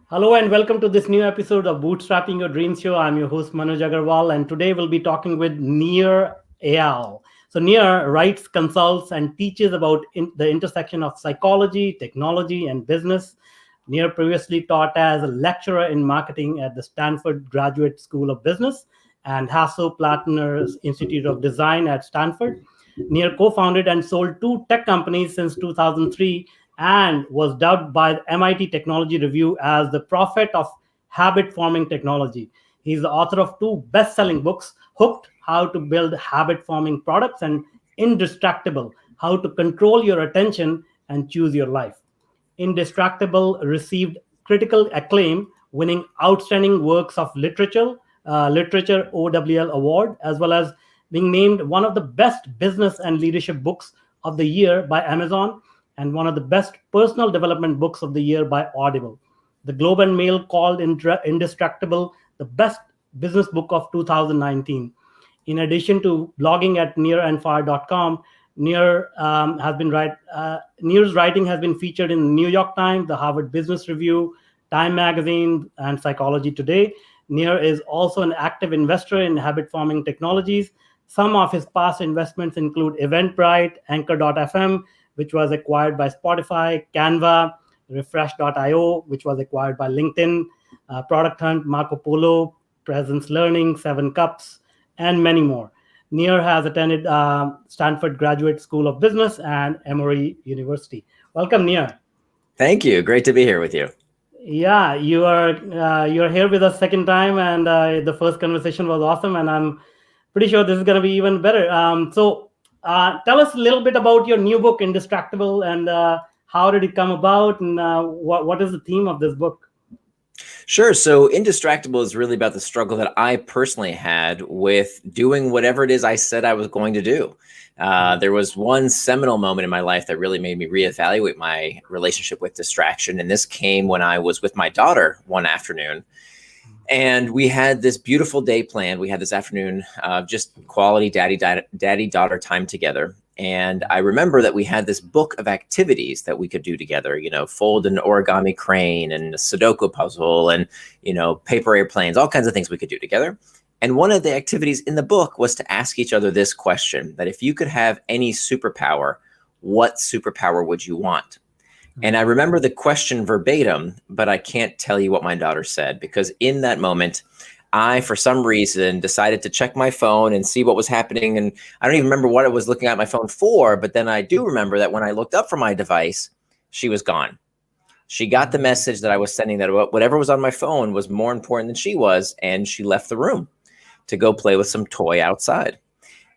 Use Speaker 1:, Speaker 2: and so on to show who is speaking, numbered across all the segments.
Speaker 1: Hello and welcome to this new episode of Bootstrapping Your Dreams Show. I'm your host Manuj Aggarwal, and today we'll be talking with Nir Eyal. So Nir writes, consults, and teaches about the intersection of psychology, technology, and business. Nir previously taught as a lecturer in marketing at the Stanford Graduate School of Business and Hasso Plattner's Institute of Design at Stanford. Nir co-founded and sold two tech companies since 2003 and was dubbed by the MIT Technology Review as the prophet of habit forming technology. He's the author of two best selling books: Hooked, How to Build Habit Forming Products, and Indistractable, How to Control Your Attention and Choose Your Life. Indistractable received critical acclaim, winning Outstanding Works of Literature OWL Award, as well as being named one of the best business and leadership books of the year by Amazon and one of the best personal development books of the year by Audible. The Globe and Mail called Indistractable the best business book of 2019. In addition to blogging at nearandfire.com, Nir's writing has been featured in the New York Times, the Harvard Business Review, Time Magazine, and Psychology Today. Nir is also an active investor in habit forming technologies. Some of his past investments include Eventbrite, Anchor.fm, which was acquired by Spotify, Canva, Refresh.io, which was acquired by LinkedIn, Product Hunt, Marco Polo, Presence Learning, Seven Cups, and many more. Nir has attended Stanford Graduate School of Business and Emory University. Welcome, Nir.
Speaker 2: Thank you. Great to be here with you.
Speaker 1: Yeah, you're here with us second time, and the first conversation was awesome, and I'm pretty sure this is going to be even better. Tell us a little bit about your new book, Indistractable, and how did it come about, and what is the theme of this book?
Speaker 2: Sure. So Indistractable is really about the struggle that I personally had with doing whatever it is I said I was going to do. There was one seminal moment in my life that really made me reevaluate my relationship with distraction. And this came when I was with my daughter one afternoon. And we had this beautiful day planned. We had this afternoon of just quality daddy-daughter time together. And I remember that we had this book of activities that we could do together, fold an origami crane and a Sudoku puzzle and, paper airplanes, all kinds of things we could do together. And one of the activities in the book was to ask each other this question, that if you could have any superpower, what superpower would you want? And I remember the question verbatim, but I can't tell you what my daughter said, because in that moment, I, for some reason, decided to check my phone and see what was happening. And I don't even remember what I was looking at my phone for, but then I do remember that when I looked up from my device, she was gone. She got the message that I was sending, that whatever was on my phone was more important than she was, and she left the room to go play with some toy outside.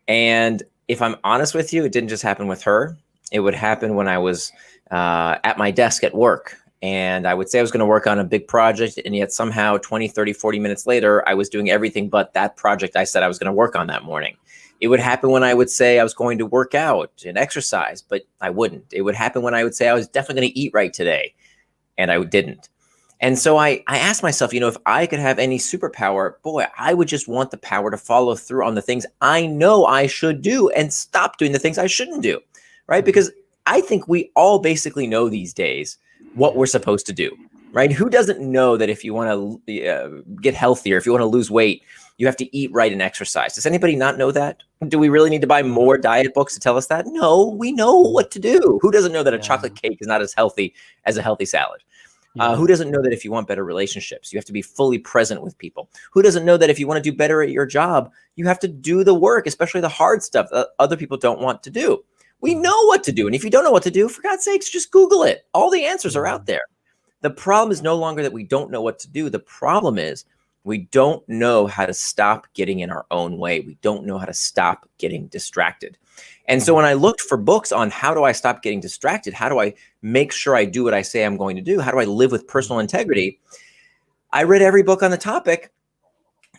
Speaker 2: And if I'm honest with you, it didn't just happen with her. It would happen when I was at my desk at work. And I would say I was going to work on a big project, and yet somehow 20, 30, 40 minutes later, I was doing everything but that project I said I was going to work on that morning. It would happen when I would say I was going to work out and exercise, but I wouldn't. It would happen when I would say I was definitely going to eat right today, and I didn't. And so I asked myself, if I could have any superpower, boy, I would just want the power to follow through on the things I know I should do and stop doing the things I shouldn't do, right? Because I think we all basically know these days what we're supposed to do, right? Who doesn't know that if you want to get healthier, if you want to lose weight, you have to eat right and exercise? Does anybody not know that? Do we really need to buy more diet books to tell us that? No, we know what to do. Who doesn't know that a chocolate cake is not as healthy as a healthy salad? Who doesn't know that if you want better relationships, you have to be fully present with people? Who doesn't know that if you want to do better at your job, you have to do the work, especially the hard stuff that other people don't want to do? We know what to do. And if you don't know what to do, for God's sakes, just Google it. All the answers are out there. The problem is no longer that we don't know what to do. The problem is we don't know how to stop getting in our own way. We don't know how to stop getting distracted. And so when I looked for books on how do I stop getting distracted, how do I make sure I do what I say I'm going to do, how do I live with personal integrity, I read every book on the topic,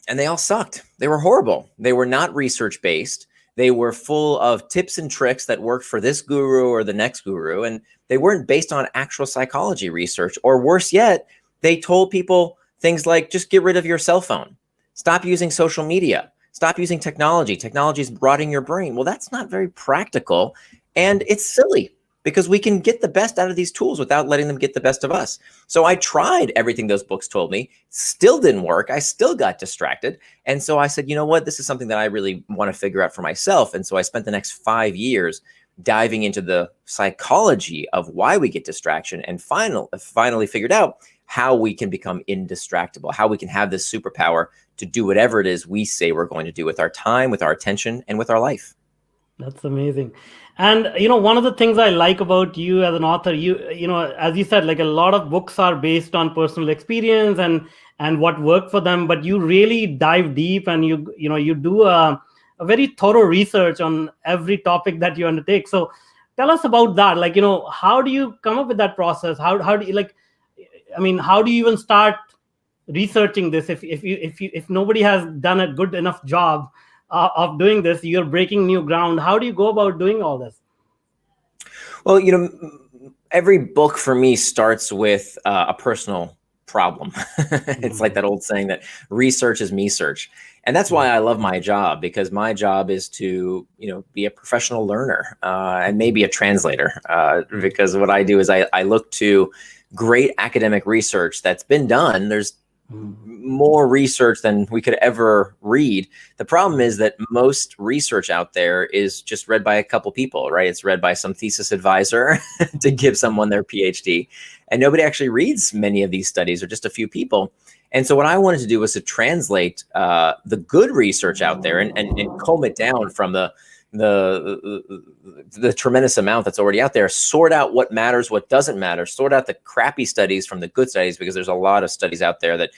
Speaker 2: and they all sucked. They were horrible. They were not research-based. They were full of tips and tricks that worked for this guru or the next guru, and they weren't based on actual psychology research. Or worse yet, they told people things like, just get rid of your cell phone, stop using social media, stop using technology. Technology is rotting your brain. Well, that's not very practical, and it's silly. because we can get the best out of these tools without letting them get the best of us. So I tried everything those books told me, still didn't work. I still got distracted. And so I said, you know what, this is something that I really want to figure out for myself. And so I spent the next 5 years diving into the psychology of why we get distraction, and finally figured out how we can become indistractable, how we can have this superpower to do whatever it is we say we're going to do with our time, with our attention, and with our life.
Speaker 1: That's amazing. And one of the things I like about you as an author, as you said, like a lot of books are based on personal experience and what worked for them, but you really dive deep, and you do a very thorough research on every topic that you undertake. So tell us about that. Like, how do you come up with that process? How do you how do you even start researching this if nobody has done a good enough job of doing this? You're breaking new ground. How do you go about doing all this?
Speaker 2: Well, every book for me starts with a personal problem. It's like that old saying that research is me search. And that's why I love my job, because my job is to, be a professional learner and maybe a translator, because what I do is I look to great academic research that's been done. There's more research than we could ever read. The problem is that most research out there is just read by a couple people, right? It's read by some thesis advisor to give someone their PhD. And nobody actually reads many of these studies, or just a few people. And so what I wanted to do was to translate the good research out there and comb it down from the tremendous amount that's already out there, sort out what matters, what doesn't matter, sort out the crappy studies from the good studies, because there's a lot of studies out there that,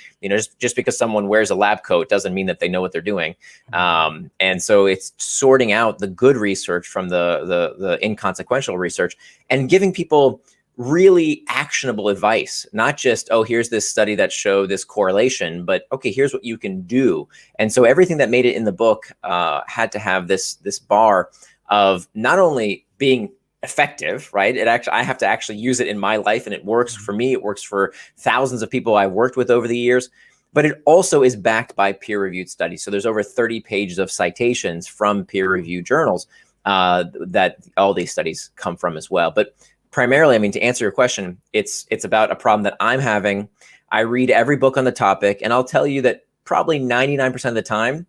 Speaker 2: just because someone wears a lab coat doesn't mean that they know what they're doing. And so it's sorting out the good research from the inconsequential research, and giving people really actionable advice, not just, oh, here's this study that showed this correlation, but okay, here's what you can do. And so everything that made it in the book had to have this bar of not only being effective, right? I have to actually use it in my life, and it works for me. It works for thousands of people I've worked with over the years, but it also is backed by peer-reviewed studies. So there's over 30 pages of citations from peer-reviewed journals that all these studies come from as well. But primarily, to answer your question, it's about a problem that I'm having. I read every book on the topic, and I'll tell you that probably 99% of the time,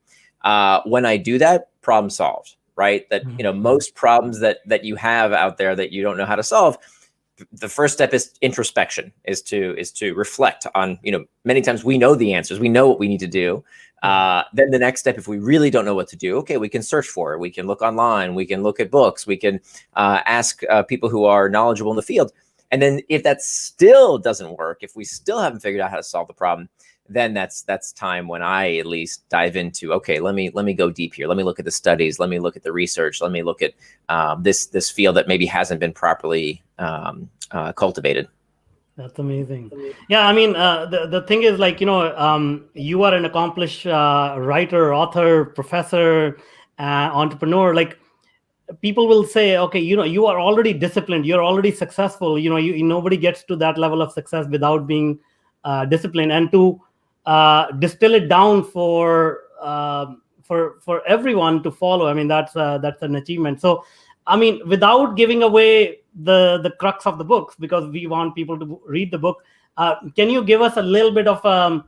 Speaker 2: when I do that, problem solved, right? That, most problems that you have out there that you don't know how to solve, the first step is introspection, is to reflect on, many times we know the answers, we know what we need to do. Then the next step, if we really don't know what to do, okay, we can search for it. We can look online. We can look at books. We can ask people who are knowledgeable in the field. And then if that still doesn't work, if we still haven't figured out how to solve the problem, then that's time when I at least dive into, okay, let me go deep here. Let me look at the studies. Let me look at the research. Let me look at this field that maybe hasn't been properly cultivated.
Speaker 1: That's amazing. Yeah, the thing is, like, you are an accomplished writer, author, professor, entrepreneur. Like, people will say, okay, you are already disciplined, you're already successful. Nobody gets to that level of success without being disciplined. And to distill it down for everyone to follow, that's an achievement. So, without giving away the crux of the books, because we want people to read the book, can you give us a little bit of a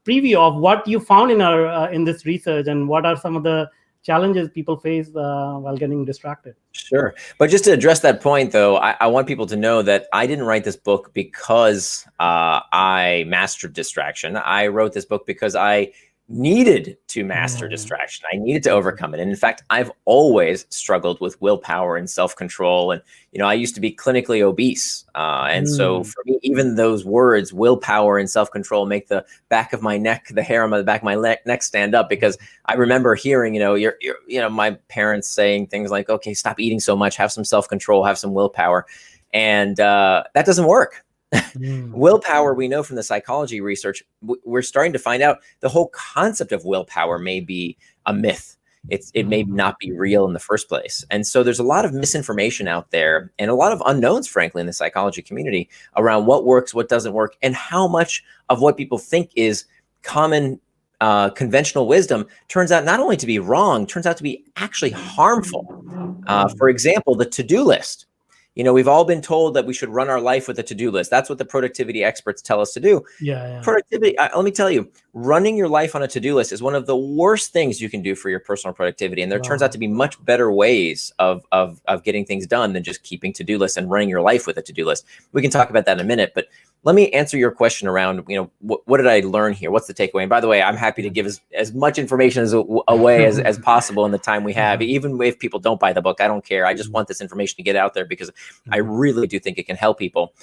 Speaker 1: preview of what you found in this research, and what are some of the challenges people face while getting distracted?
Speaker 2: Sure. But just to address that point, though, I want people to know that I didn't write this book because I mastered distraction. I wrote this book because I needed to master distraction. I needed to overcome it. And in fact, I've always struggled with willpower and self-control. And, I used to be clinically obese. And so for me, even those words, willpower and self-control, make the back of my neck, the hair on the back of my neck stand up, because I remember hearing, my parents saying things like, okay, stop eating so much, have some self-control, have some willpower. And that doesn't work. Willpower, we know from the psychology research, we're starting to find out the whole concept of willpower may be a myth. It may not be real in the first place. And so there's a lot of misinformation out there, and a lot of unknowns, frankly, in the psychology community around what works, what doesn't work, and how much of what people think is common conventional wisdom turns out not only to be wrong, turns out to be actually harmful. For example, the to-do list. We've all been told that we should run our life with a to-do list. That's what the productivity experts tell us to do.
Speaker 1: Yeah.
Speaker 2: Productivity, let me tell you, running your life on a to-do list is one of the worst things you can do for your personal productivity. And there turns out to be much better ways of getting things done than just keeping to-do lists and running your life with a to-do list. We can talk about that in a minute, but let me answer your question around, what did I learn here? What's the takeaway? And by the way, I'm happy to give as much information away as possible in the time we have. Even if people don't buy the book, I don't care. I just want this information to get out there because I really do think it can help people.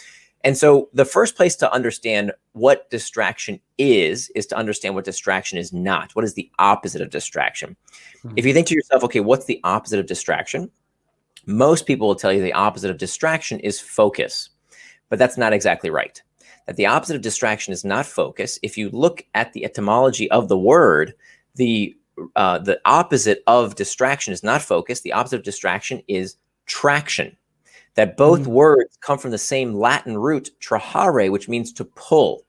Speaker 2: And so the first place to understand what distraction is to understand what distraction is not. What is the opposite of distraction? If you think to yourself, okay, what's the opposite of distraction? Most people will tell you the opposite of distraction is focus, but that's not exactly right. That the opposite of distraction is not focus. If you look at the etymology of the word, the opposite of distraction is not focus. The opposite of distraction is traction. That both words come from the same Latin root, trahare, which means to pull.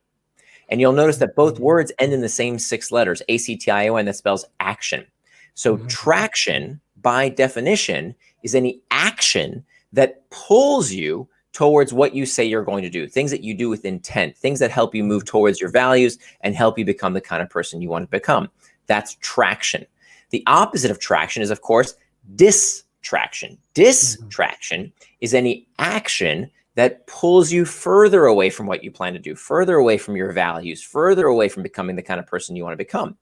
Speaker 2: And you'll notice that both words end in the same 6 letters, A-C-T-I-O-N, that spells action. So traction, by definition, is any action that pulls you towards what you say you're going to do, things that you do with intent, things that help you move towards your values and help you become the kind of person you want to become. That's traction. The opposite of traction is, of course, distraction. Distraction is any action that pulls you further away from what you plan to do, further away from your values, further away from becoming the kind of person you want to become.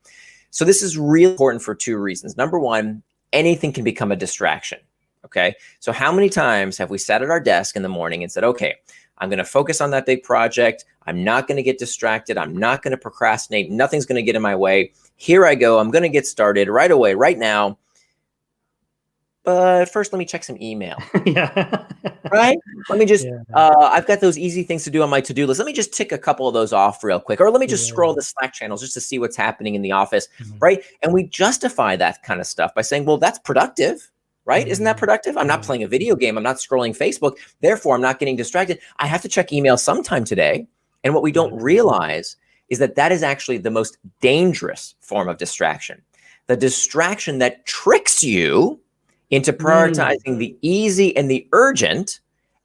Speaker 2: So this is really important for 2 reasons. Number one, anything can become a distraction. Okay. So how many times have we sat at our desk in the morning and said, okay, I'm going to focus on that big project. I'm not going to get distracted. I'm not going to procrastinate. Nothing's going to get in my way. Here I go. I'm going to get started right away, right now. But first, let me check some email. Right? Let me just, I've got those easy things to do on my to-do list. Let me just tick a couple of those off real quick. Or let me just scroll the Slack channels just to see what's happening in the office. Right? And we justify that kind of stuff by saying, well, that's productive. Right? Isn't that productive? I'm not playing a video game. I'm not scrolling Facebook. Therefore, I'm not getting distracted. I have to check email sometime today. And what we don't realize is that that is actually the most dangerous form of distraction. The distraction that tricks you into prioritizing the easy and the urgent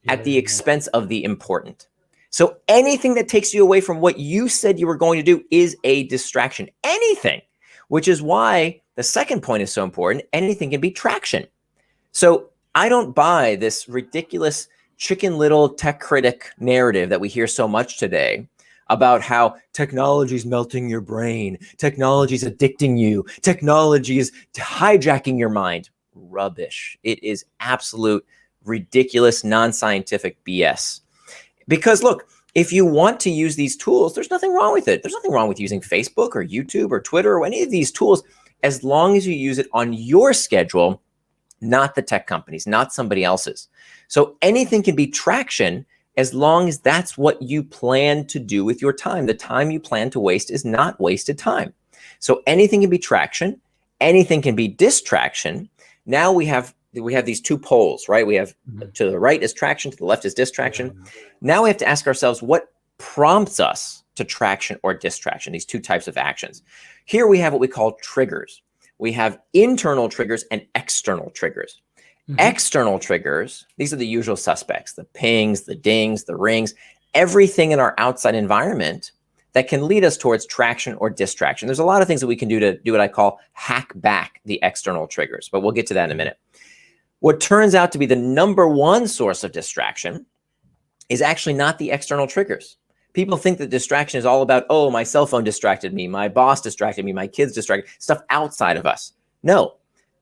Speaker 2: at the expense of the important. So anything that takes you away from what you said you were going to do is a distraction. Anything, which is why the second point is so important. Anything can be traction. So I don't buy this ridiculous Chicken Little tech critic narrative that we hear so much today about how technology is melting your brain, technology is addicting you, technology is hijacking your mind. Rubbish. It is absolute ridiculous, non-scientific BS. Because look, if you want to use these tools, there's nothing wrong with it. There's nothing wrong with using Facebook or YouTube or Twitter or any of these tools, as long as you use it on your schedule, not the tech companies, not somebody else's. So anything can be traction as long as that's what you plan to do with your time. The time you plan to waste is not wasted time. So anything can be traction, anything can be distraction. Now we have these 2 poles, right? We have to the right is traction, to the left is distraction. Now we have to ask ourselves, what prompts us to traction or distraction, these 2 types of actions. Here we have what we call triggers. We have internal triggers and external triggers. External triggers, these are the usual suspects, the pings, the dings, the rings, everything in our outside environment that can lead us towards traction or distraction. There's a lot of things that we can do to do what I call hack back the external triggers, but we'll get to that in a minute. What turns out to be the number 1 source of distraction is actually not the external triggers. People think that distraction is all about, oh, my cell phone distracted me, my boss distracted me, my kids distracted, stuff outside of us. No,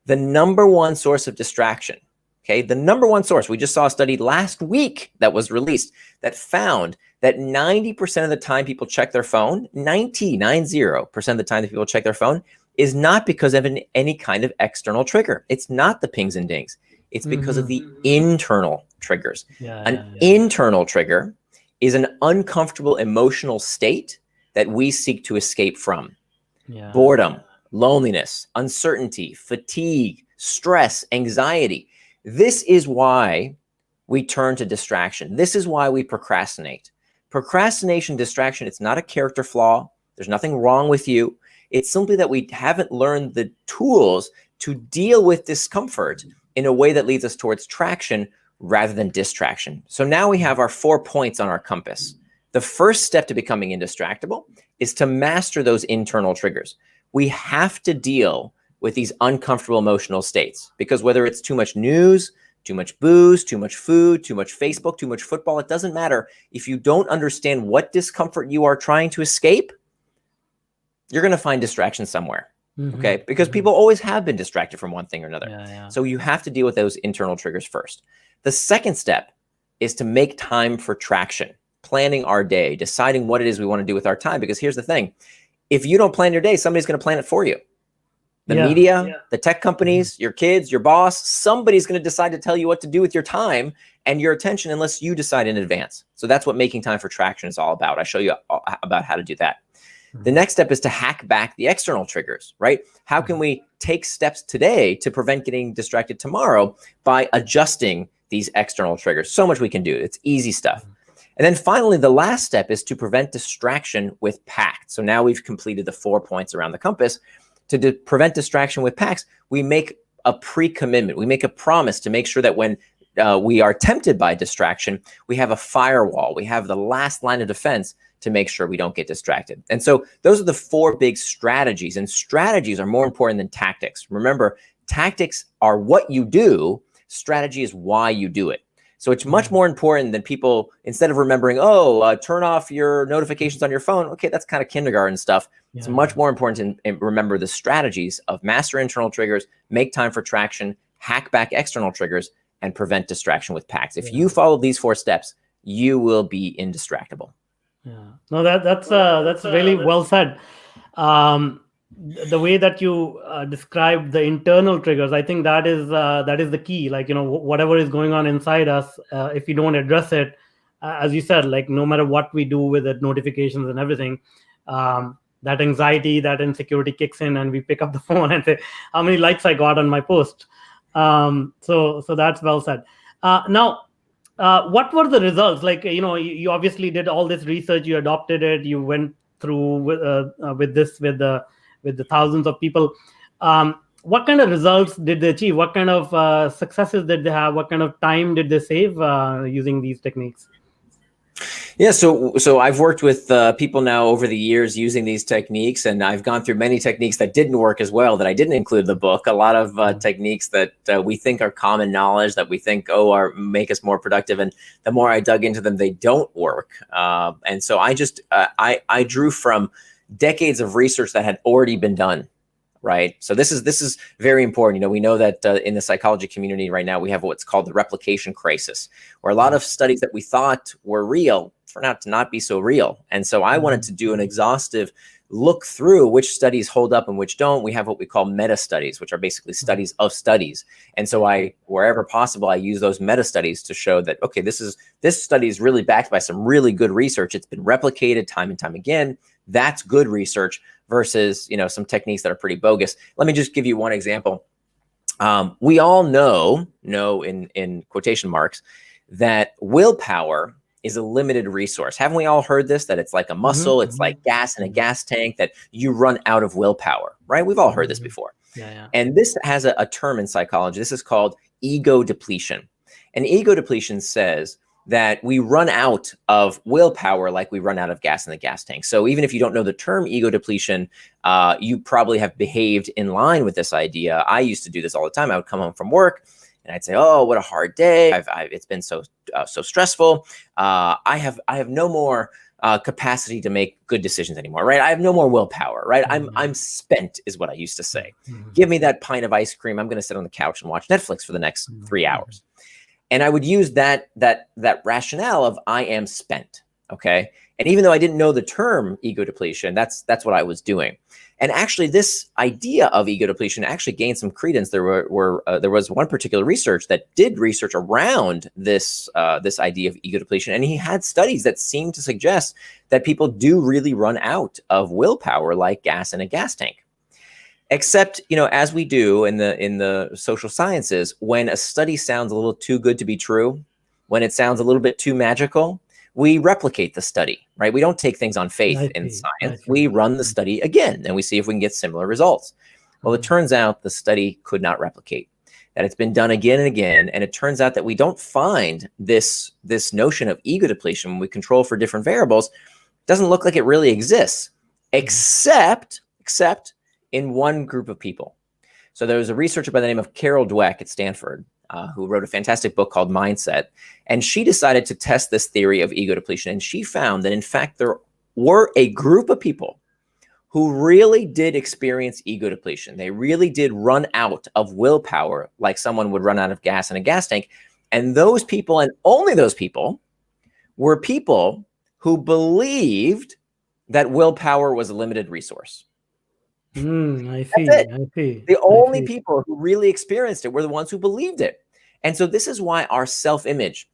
Speaker 2: the number 1 source of distraction, okay, the number 1 source, we just saw a study last week that was released that found that 90% of the time people check their phone, 90% of the time that people check their phone is not because of any kind of external trigger. It's not the pings and dings. It's because of the internal triggers. An internal trigger is an uncomfortable emotional state that we seek to escape from. Boredom, loneliness, uncertainty, fatigue, stress, anxiety. This is why we turn to distraction. This is why we procrastinate. Procrastination, distraction, it's not a character flaw. There's nothing wrong with you. It's simply that we haven't learned the tools to deal with discomfort in a way that leads us towards traction rather than distraction. So now we have our 4 points on our compass. The first step to becoming indistractable is to master those internal triggers. We have to deal with these uncomfortable emotional states, because whether it's too much news, too much booze, too much food, too much Facebook, too much football, it doesn't matter. If you don't understand what discomfort you are trying to escape, you're going to find distraction somewhere. Okay, because people always have been distracted from one thing or another. So you have to deal with those internal triggers first. The second step is to make time for traction, planning our day, deciding what it is we want to do with our time. Because here's the thing, if you don't plan your day, somebody's going to plan it for you. The media, the tech companies, your kids, your boss, somebody's going to decide to tell you what to do with your time and your attention unless you decide in advance. So that's what making time for traction is all about. I show you about how to do that. The next step is to hack back the external triggers, right? How can we take steps today to prevent getting distracted tomorrow by adjusting these external triggers? So much we can do. It's easy stuff. And then finally, the last step is to prevent distraction with PACT. So now we've completed the 4 points around the compass. To prevent distraction with PACT, we make a pre-commitment. We make a promise to make sure that when we are tempted by distraction, we have a firewall. We have the last line of defense to make sure we don't get distracted. And so those are the 4 big strategies, and strategies are more important than tactics. Remember, tactics are what you do. Strategy is why you do it. So it's much more important than people, instead of remembering, turn off your notifications on your phone. Okay, that's kind of kindergarten stuff. It's much more important to remember the strategies of master internal triggers, make time for traction, hack back external triggers, and prevent distraction with PACTs. If you follow these 4 steps, you will be indistractable.
Speaker 1: Yeah, no, that's really well said. The way that you describe the internal triggers, I think that is the key. Like, whatever is going on inside us, if we don't address it, as you said, like no matter what we do with the notifications and everything, that anxiety, that insecurity kicks in, and we pick up the phone and say, how many likes I got on my post? So that's well said. Now, what were the results? Like, you obviously did all this research, you adopted it, you went through with the thousands of people. What kind of results did they achieve? What kind of successes did they have? What kind of time did they save using these techniques?
Speaker 2: Yeah, so I've worked with people now over the years using these techniques, and I've gone through many techniques that didn't work as well, that I didn't include in the book. A lot of techniques that we think are common knowledge, that we think, make us more productive. And the more I dug into them, they don't work. And so I drew from decades of research that had already been done. Right. So this is very important. We know that in the psychology community right now, we have what's called the replication crisis, where a lot of studies that we thought were real turn out to not be so real. And so I wanted to do an exhaustive look through which studies hold up and which don't. We have what we call meta studies, which are basically studies of studies. And so wherever possible, I use those meta studies to show that, okay, this study is really backed by some really good research. It's been replicated time and time again. That's good research versus, some techniques that are pretty bogus. Let me just give you one example. We all know in quotation marks, that willpower is a limited resource. Haven't we all heard this? That it's like a muscle, it's like gas in a gas tank, that you run out of willpower, right? We've all heard this before. Yeah. And this has a term in psychology. This is called ego depletion. And ego depletion says that we run out of willpower like we run out of gas in the gas tank. So even if you don't know the term ego depletion, you probably have behaved in line with this idea. I used to do this all the time. I would come home from work and I'd say, "Oh, what a hard day! It's been so stressful. I have no more capacity to make good decisions anymore. Right? I have no more willpower. Right? I'm spent," is what I used to say. Give me that pint of ice cream. I'm going to sit on the couch and watch Netflix for the next 3 hours. And I would use that rationale of I am spent. Okay. And even though I didn't know the term ego depletion, that's what I was doing. And actually, this idea of ego depletion actually gained some credence. There was one particular research that did research around this idea of ego depletion, and he had studies that seemed to suggest that people do really run out of willpower like gas in a gas tank. Except, as we do in the social sciences, when a study sounds a little too good to be true, when it sounds a little bit too magical, we replicate the study, right? We don't take things on faith
Speaker 1: I
Speaker 2: in
Speaker 1: see. I
Speaker 2: science.
Speaker 1: see.
Speaker 2: We run the study again and we see if we can get similar results. Well, it turns out the study could not replicate, that it's been done again and again. And it turns out that we don't find this notion of ego depletion when we control for different variables. Doesn't look like it really exists, except in one group of people. So there was a researcher by the name of Carol Dweck at Stanford who wrote a fantastic book called Mindset. And she decided to test this theory of ego depletion. And she found that, in fact, there were a group of people who really did experience ego depletion. They really did run out of willpower like someone would run out of gas in a gas tank. And those people, and only those people, were people who believed that willpower was a limited resource.
Speaker 1: I see.
Speaker 2: That's it.
Speaker 1: I see.
Speaker 2: The only people who really experienced it were the ones who believed it. And so this is why our self-image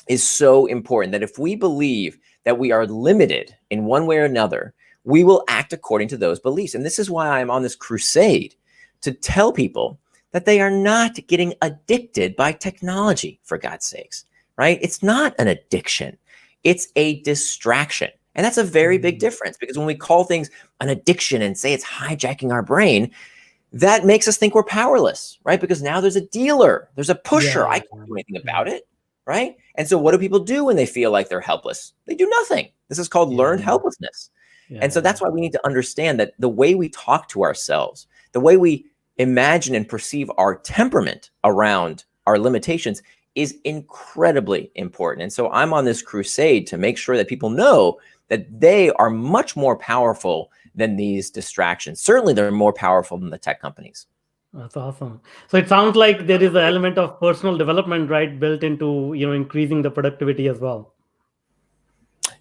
Speaker 2: is so important, that if we believe that we are limited in one way or another, we will act according to those beliefs. And this is why I'm on this crusade to tell people that they are not getting addicted by technology, for God's sakes, right? It's not an addiction. It's a distraction. And that's a very big difference, because when we call things an addiction and say it's hijacking our brain, that makes us think we're powerless, right? Because now there's a dealer, there's a pusher. I can't do anything about it, right? And so what do people do when they feel like they're helpless? They do nothing. This is called learned helplessness. And so that's why we need to understand that the way we talk to ourselves, the way we imagine and perceive our temperament around our limitations is incredibly important. And so I'm on this crusade to make sure that people know that they are much more powerful than these distractions. Certainly, they're more powerful than the tech companies.
Speaker 1: That's awesome. So it sounds like there is an element of personal development, right, built into, increasing the productivity as well.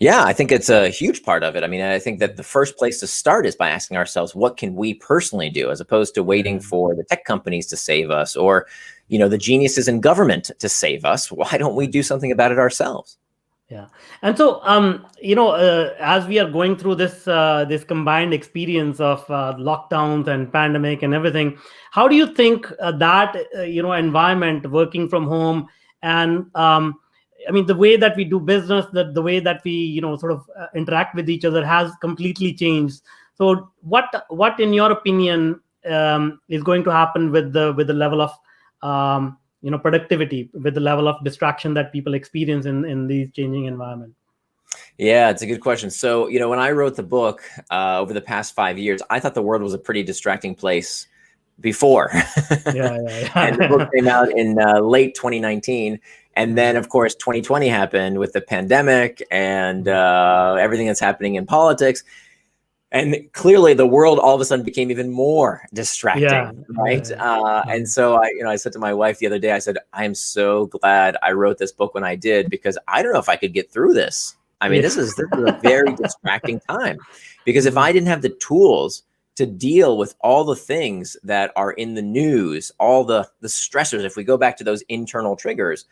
Speaker 2: Yeah, I think it's a huge part of it. I mean, I think that the first place to start is by asking ourselves, what can we personally do, as opposed to waiting for the tech companies to save us, or, the geniuses in government to save us. Why don't we do something about it ourselves?
Speaker 1: Yeah. And so, as we are going through this combined experience of lockdowns and pandemic and everything, how do you think that, environment, working from home, and the way that we do business, the way that we, sort of interact with each other has completely changed. So what in your opinion, is going to happen with the level of, productivity, with the level of distraction that people experience in these changing environment?
Speaker 2: Yeah, it's a good question. So, when I wrote the book over the past 5 years, I thought the world was a pretty distracting place before.
Speaker 1: Yeah.
Speaker 2: And the book came out in late 2019. And then, of course, 2020 happened with the pandemic and everything that's happening in politics. And clearly the world all of a sudden became even more distracting, right? And so I said to my wife the other day, I said, I am so glad I wrote this book when I did, because I don't know if I could get through this. I mean, this is a very distracting time, because if I didn't have the tools to deal with all the things that are in the news, all the stressors, if we go back to those internal triggers,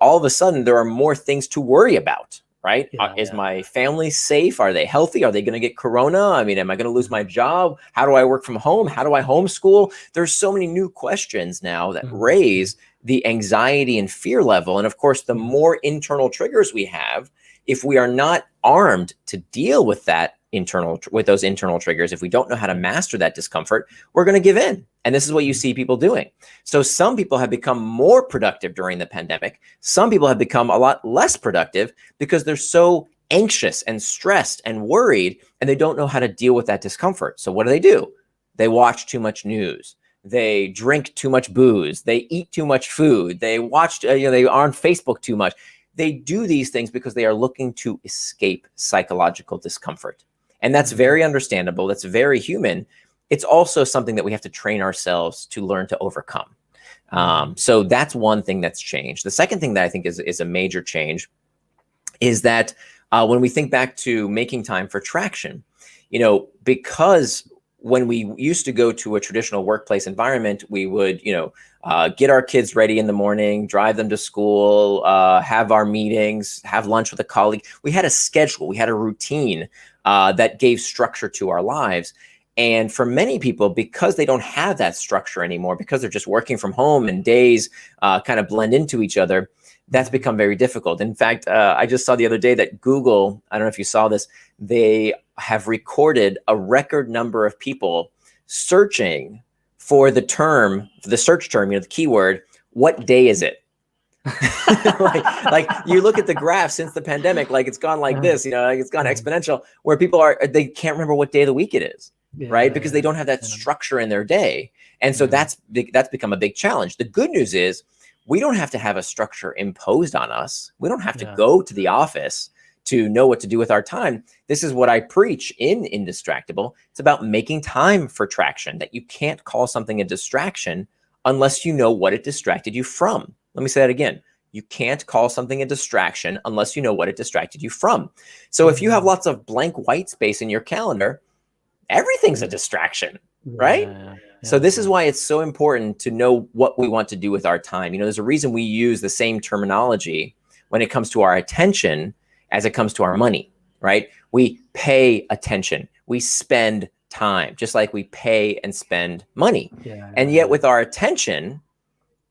Speaker 2: all of a sudden there are more things to worry about. Right? Is my family safe? Are they healthy? Are they going to get corona? I mean, am I going to lose my job? How do I work from home? How do I homeschool? There's so many new questions now that raise the anxiety and fear level. And of course, the more internal triggers we have, if we are not armed to deal with those internal triggers, if we don't know how to master that discomfort, we're going to give in. And this is what you see people doing. So some people have become more productive during the pandemic. Some people have become a lot less productive because they're so anxious and stressed and worried, and they don't know how to deal with that discomfort. So what do? They watch too much news. They drink too much booze. They eat too much food. They watch, they are on Facebook too much. They do these things because they are looking to escape psychological discomfort. And that's very understandable. That's very human. It's also something that we have to train ourselves to learn to overcome. So that's one thing that's changed. The second thing that I think is a major change is that when we think back to making time for traction, because when we used to go to a traditional workplace environment, we would, get our kids ready in the morning, drive them to school, have our meetings, have lunch with a colleague. We had a schedule, we had a routine that gave structure to our lives. And for many people, because they don't have that structure anymore, because they're just working from home and days kind of blend into each other, that's become very difficult. In fact, I just saw the other day that Google, I don't know if you saw this, they have recorded a record number of people searching for the search term, the keyword, what day is it? like you look at the graph since the pandemic, like it's gone like this, like it's gone exponential, where people they can't remember what day of the week it is, right? Because they don't have that structure in their day. And so that's become a big challenge. The good news is we don't have to have a structure imposed on us. We don't have to go to the office to know what to do with our time. This is what I preach in Indistractable. It's about making time for traction, that you can't call something a distraction unless you know what it distracted you from. Let me say that again. You can't call something a distraction unless you know what it distracted you from. So if you have lots of blank white space in your calendar, everything's a distraction, right? So this is why it's so important to know what we want to do with our time. There's a reason we use the same terminology when it comes to our attention as it comes to our money, right? We pay attention. We spend time, just like we pay and spend money. And yet with our attention,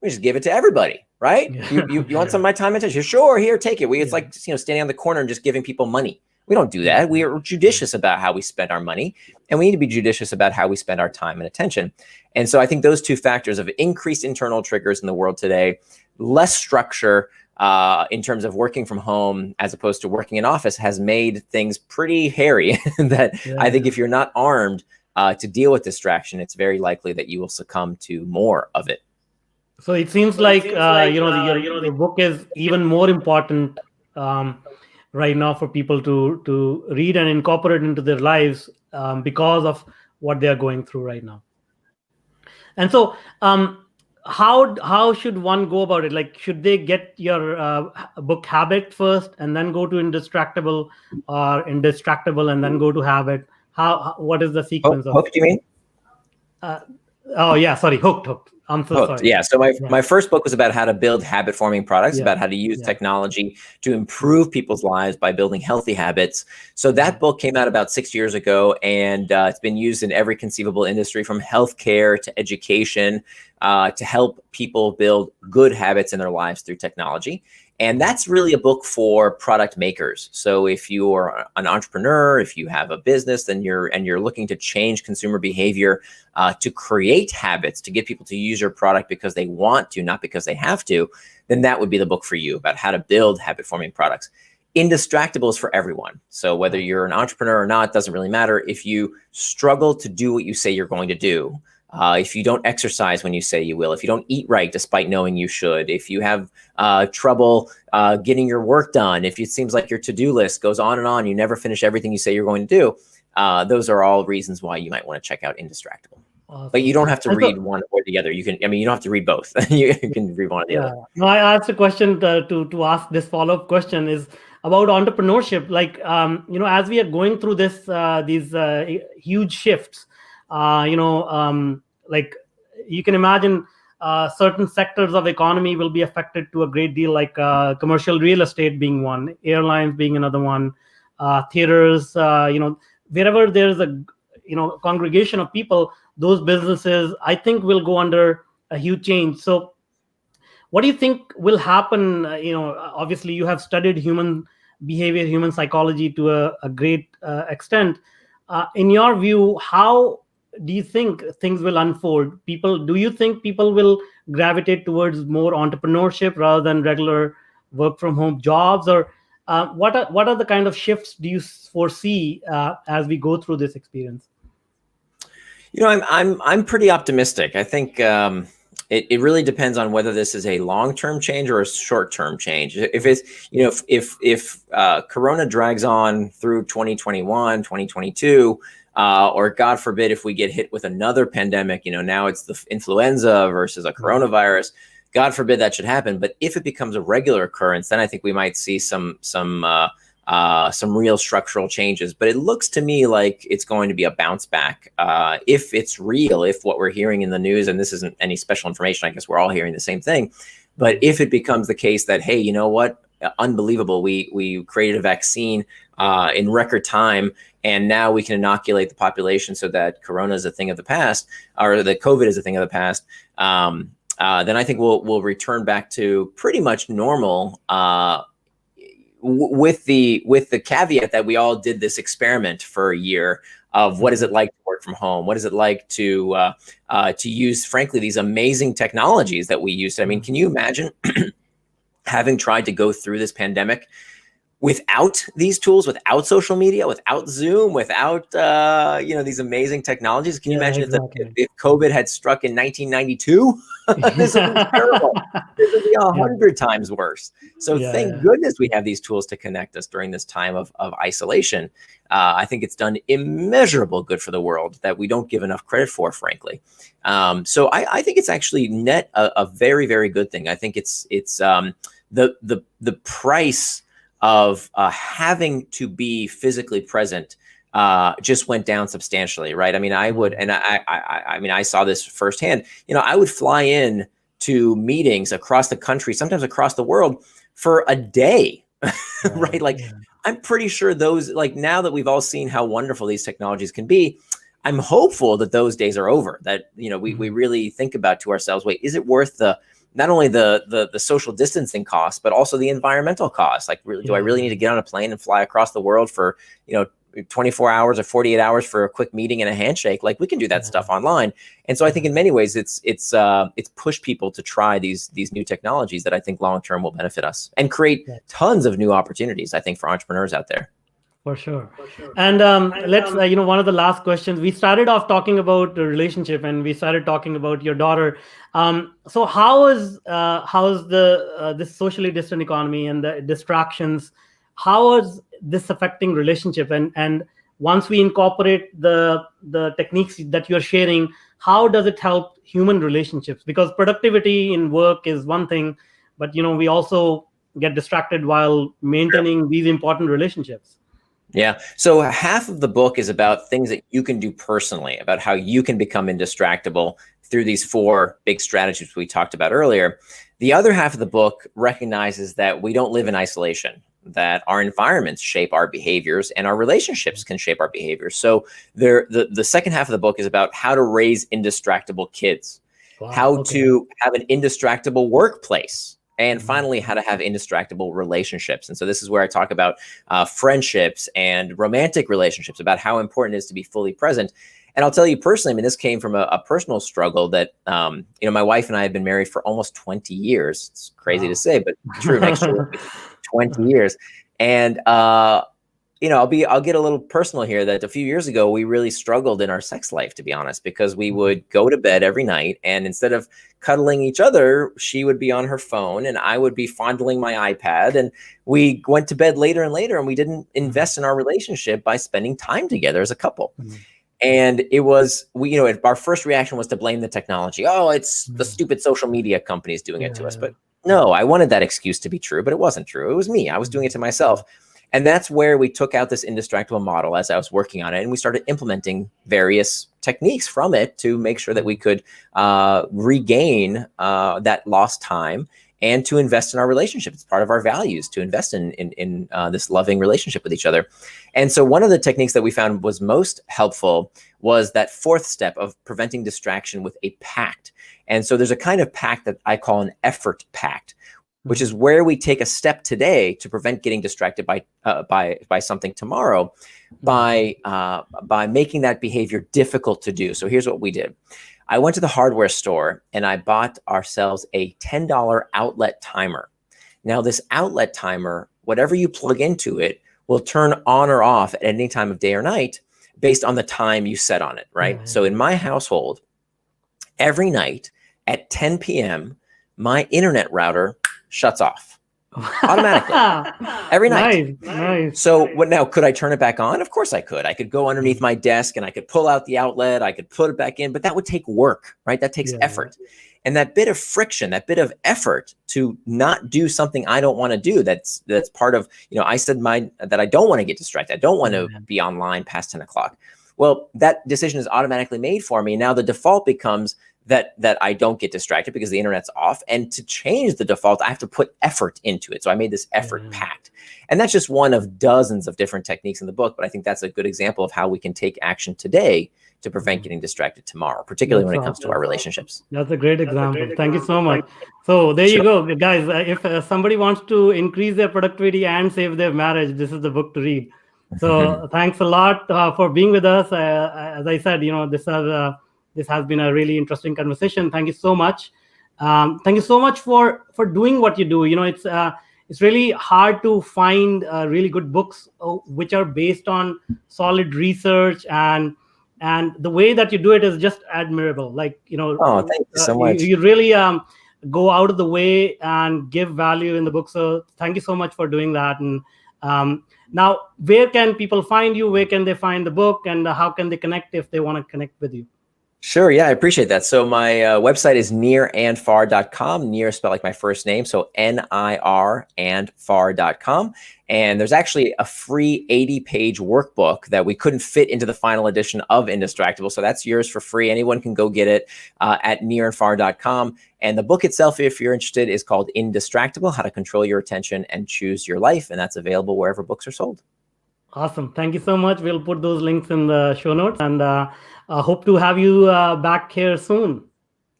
Speaker 2: we just give it to everybody, right? You want some of my time and attention? Sure, here, take it. It's like standing on the corner and just giving people money. We don't do that. We are judicious about how we spend our money, and we need to be judicious about how we spend our time and attention. And so I think those two factors of increased internal triggers in the world today, less structure in terms of working from home as opposed to working in office, has made things pretty hairy that I think if you're not armed to deal with distraction, it's very likely that you will succumb to more of it.
Speaker 1: So it seems like your book is even more important right now for people to read and incorporate into their lives because of what they are going through right now. And so how should one go about it? Like, should they get your book Habit first and then go to Indistractable, or Indistractable and then go to Habit? What is the sequence of
Speaker 2: Hooked, you mean?
Speaker 1: Hooked. I'm so sorry.
Speaker 2: Yeah. So my first book was about how to build habit forming products, about how to use technology to improve people's lives by building healthy habits. So that book came out about 6 years ago, and it's been used in every conceivable industry, from healthcare to education, to help people build good habits in their lives through technology. And that's really a book for product makers. So if you're an entrepreneur, if you have a business, and you're looking to change consumer behavior, to create habits, to get people to use your product because they want to, not because they have to, then that would be the book for you, about how to build habit forming products. Indistractable is for everyone. So whether you're an entrepreneur or not, doesn't really matter. If you struggle to do what you say you're going to do, if you don't exercise when you say you will, if you don't eat right despite knowing you should, if you have trouble getting your work done, if it seems like your to-do list goes on and on, you never finish everything you say you're going to do, those are all reasons why you might want to check out Indistractable. Awesome. But you don't have to read one or the other. You don't have to read both. You can read one or the other.
Speaker 1: No, I asked a question to ask this follow-up question is about entrepreneurship. Like, as we are going through these huge shifts, like you can imagine certain sectors of economy will be affected to a great deal, like commercial real estate being one, airlines being another one, theaters, wherever there's a congregation of people, those businesses, I think, will go under a huge change. So what do you think will happen? Obviously you have studied human behavior, human psychology to a great extent. In your view, how do you think things will unfold? Do you think people will gravitate towards more entrepreneurship rather than regular work from home jobs? Or what are the kind of shifts do you foresee as we go through this experience?
Speaker 2: I'm pretty optimistic. I think it really depends on whether this is a long-term change or a short-term change. If it's, if Corona drags on through 2021, 2022, or God forbid, if we get hit with another pandemic, now it's the influenza versus a coronavirus. God forbid that should happen. But if it becomes a regular occurrence, then I think we might see some real structural changes. But it looks to me like it's going to be a bounce back. If it's real, if what we're hearing in the news, and this isn't any special information, I guess we're all hearing the same thing. But if it becomes the case that, hey, you know what? Unbelievable. We created a vaccine in record time, and now we can inoculate the population so that Corona is a thing of the past, or that COVID is a thing of the past. then I think we'll return back to pretty much normal. With the caveat that we all did this experiment for a year of what is it like to work from home? What is it like to use, frankly, these amazing technologies that we used? I mean, can you imagine having tried to go through this pandemic without these tools, without social media, without Zoom, without these amazing technologies? Can you imagine if COVID had struck in 1992? This would be terrible. This would be 100 times worse. So thank goodness we have these tools to connect us during this time of isolation. I think it's done immeasurable good for the world that we don't give enough credit for, frankly. So I think it's actually net a very, very good thing. I think it's the price of having to be physically present just went down substantially, right? I mean, I saw this firsthand. I would fly in to meetings across the country, sometimes across the world, for a day, right? Like, I'm pretty sure those, like, now that we've all seen how wonderful these technologies can be, I'm hopeful that those days are over. That we really think about to ourselves, wait, is it worth not only the social distancing costs, but also the environmental costs? Like, really, do I really need to get on a plane and fly across the world for 24 hours or 48 hours for a quick meeting and a handshake? Like, we can do that stuff online. And so I think in many ways it's pushed people to try these new technologies that I think long term will benefit us and create tons of new opportunities, I think, for entrepreneurs out there.
Speaker 1: For sure. And let's, one of the last questions, we started off talking about the relationship and we started talking about your daughter. So how is this socially distant economy and the distractions, how is this affecting relationship? And once we incorporate the techniques that you're sharing, how does it help human relationships? Because productivity in work is one thing, but we also get distracted while maintaining these important relationships.
Speaker 2: Yeah. So half of the book is about things that you can do personally, about how you can become indistractable through these 4 big strategies we talked about earlier. The other half of the book recognizes that we don't live in isolation, that our environments shape our behaviors and our relationships can shape our behaviors. So the second half of the book is about how to raise indistractable kids, how to have an indistractable workplace, and finally, how to have indistractable relationships. And so this is where I talk about friendships and romantic relationships, about how important it is to be fully present. And I'll tell you personally, I mean, this came from a personal struggle that, my wife and I have been married for almost 20 years. It's crazy to say, but true. Next year, 20 years. And, I'll get a little personal here, that a few years ago, we really struggled in our sex life, to be honest, because we would go to bed every night and instead of cuddling each other, she would be on her phone and I would be fondling my iPad, and we went to bed later and later and we didn't invest in our relationship by spending time together as a couple. And it was, our first reaction was to blame the technology. Oh, it's the stupid social media companies doing it to us. But no, I wanted that excuse to be true, but it wasn't true. It was me. I was doing it to myself. And that's where we took out this indistractable model as I was working on it. And we started implementing various techniques from it to make sure that we could regain that lost time and to invest in our relationship. It's part of our values to invest in this loving relationship with each other. And so one of the techniques that we found was most helpful was that 4th step of preventing distraction with a pact. And so there's a kind of pact that I call an effort pact, which is where we take a step today to prevent getting distracted by something tomorrow, by making that behavior difficult to do. So here's what we did. I went to the hardware store and I bought ourselves a $10 outlet timer. Now this outlet timer, whatever you plug into it, will turn on or off at any time of day or night based on the time you set on it, right? So in my household, every night at 10 p.m., my internet router shuts off automatically every night.
Speaker 1: Nice.
Speaker 2: So what now? Could I turn it back on? Of course I could. I could go underneath my desk and I could pull out the outlet. I could put it back in, but that would take work, right? That takes effort. And that bit of friction, that bit of effort to not do something I don't want to do. That's part of, I said that I don't want to get distracted. I don't want to be online past 10 o'clock. Well, that decision is automatically made for me. Now the default becomes that I don't get distracted because the internet's off. And to change the default, I have to put effort into it. So I made this effort pact. And that's just one of dozens of different techniques in the book. But I think that's a good example of how we can take action today to prevent getting distracted tomorrow, particularly when it comes to our relationships.
Speaker 1: That's a great example. Thank you so much. So there you go, guys. If somebody wants to increase their productivity and save their marriage, this is the book to read. So thanks a lot for being with us. As I said, this has been a really interesting conversation. Thank you so much. Thank you so much for doing what you do. It's really hard to find really good books which are based on solid research, and the way that you do it is just admirable.
Speaker 2: Thank you so much.
Speaker 1: You really go out of the way and give value in the book. So thank you so much for doing that. And now, where can people find you? Where can they find the book, and how can they connect if they want to connect with you?
Speaker 2: Sure. Yeah, I appreciate that. So my website is nirandfar.com. Nir spelled like my first name. So NIR and far.com. And there's actually a free 80-page workbook that we couldn't fit into the final edition of Indistractable. So that's yours for free. Anyone can go get it at nirandfar.com. And the book itself, if you're interested, is called Indistractable: How to Control Your Attention and Choose Your Life. And that's available wherever books are sold.
Speaker 1: Awesome. Thank you so much. We'll put those links in the show notes, and hope to have you back here soon.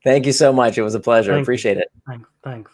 Speaker 2: Thank you so much. It was a pleasure. Appreciate it.
Speaker 1: Thanks.